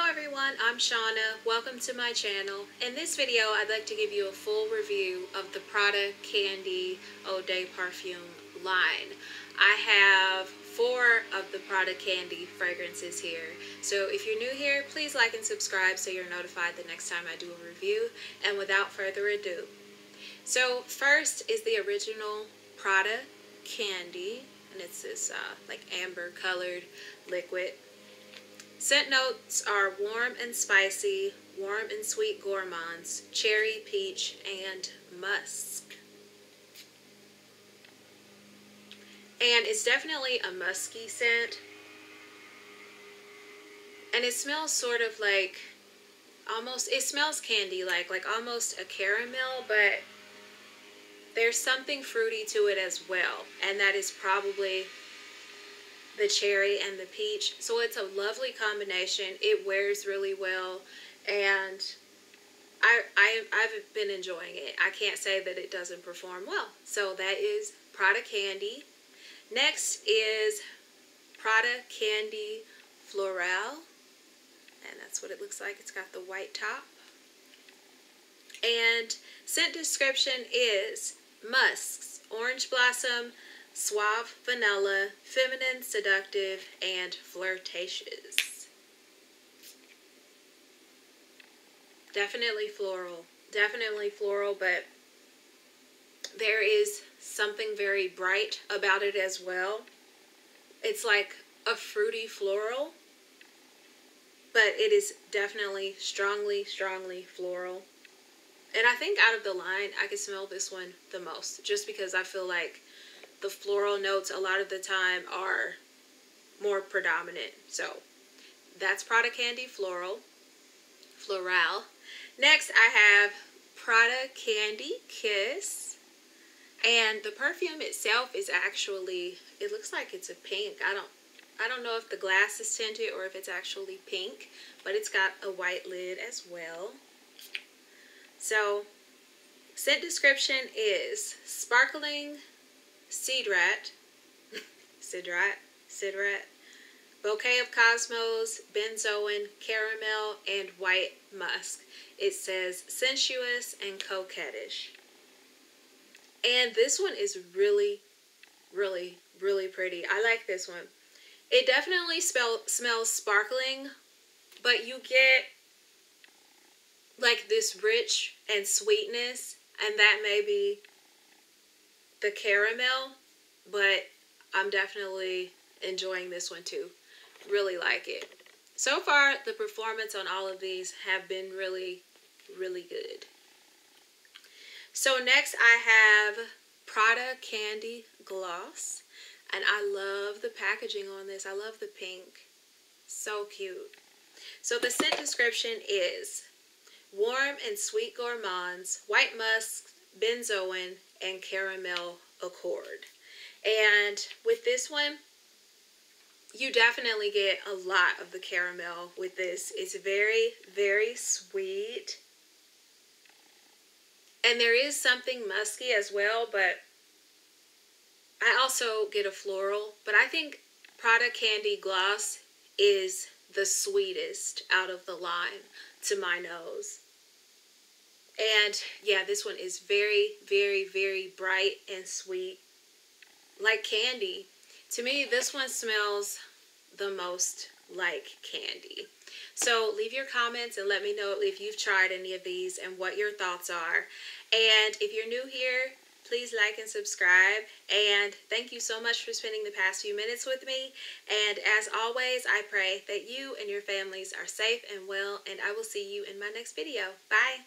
Hello everyone, I'm Shauna. Welcome to my channel. In this video, I'd like to give you a full review of the Prada Candy Eau de Parfum line. I have 4 of the Prada Candy fragrances here. So if you're new here, please like and subscribe so you're notified the next time I do a review. And without further ado, so first is the original Prada Candy, and it's this like amber colored liquid. Scent notes are warm and spicy, warm and sweet gourmands, cherry, peach, and musk. And it's definitely a musky scent. And it smells sort of like, almost, it smells candy-like, like almost a caramel, but there's something fruity to it as well. And that is probably the cherry and the peach. So it's a lovely combination. It wears really well, and I've been enjoying it. I can't say that it doesn't perform well. So that is Prada Candy. Next is Prada Candy Florale, and that's what it looks like. It's got the white top. And scent description is musks, orange blossom, suave vanilla, feminine, seductive, and flirtatious. Definitely floral, but there is something very bright about it as well. It's like a fruity floral, but it is definitely strongly floral. And I think out of the line, I can smell this one the most, just because I feel like the floral notes a lot of the time are more predominant. So that's Prada Candy Florale. Next I have Prada Candy Kiss. And the perfume itself is actually, it looks like it's a pink. I don't know if the glass is tinted or if it's actually pink, but it's got a white lid as well. So scent description is sparkling Cedrat, bouquet of cosmos, benzoin, caramel, and white musk. It says sensuous and coquettish. And this one is really pretty. I like this one. It definitely smells sparkling, but you get like this rich and sweetness, and that may be the caramel, but I'm definitely enjoying this one too. Really like it. So far, the performance on all of these have been really good. So next I have Prada Candy Gloss, and I love the packaging on this. I love the pink. So cute. So the scent description is warm and sweet gourmands, white musk, benzoin, and caramel accord. And with this one, you definitely get a lot of the caramel with this. It's very sweet, and there is something musky as well, but I also get a floral. But I think Prada Candy Gloss is the sweetest out of the line to my nose. And yeah, this one is very bright and sweet, like candy. To me, this one smells the most like candy. So leave your comments and let me know if you've tried any of these and what your thoughts are. And if you're new here, please like and subscribe. And thank you so much for spending the past few minutes with me. And as always, I pray that you and your families are safe and well, and I will see you in my next video. Bye.